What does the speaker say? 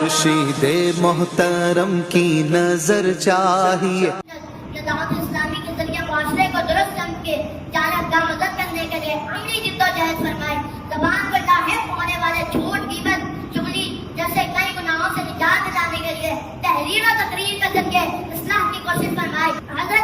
مرشد محترم کی نظر چاہیے. دعوت اسلامی کے ذریعے معاشرے کو درست سمجھ کے جانب گامزد کرنے کے لیے عملی جدوجہد فرمائے. زبان پر لاحق ہونے والے جھوٹ، غیبت، چغلی جیسے کئی گناہوں سے نجات دلانے کے لیے تحریر و تقریر کے ذریعے اصلاح کی کوشش فرمائے. حضرت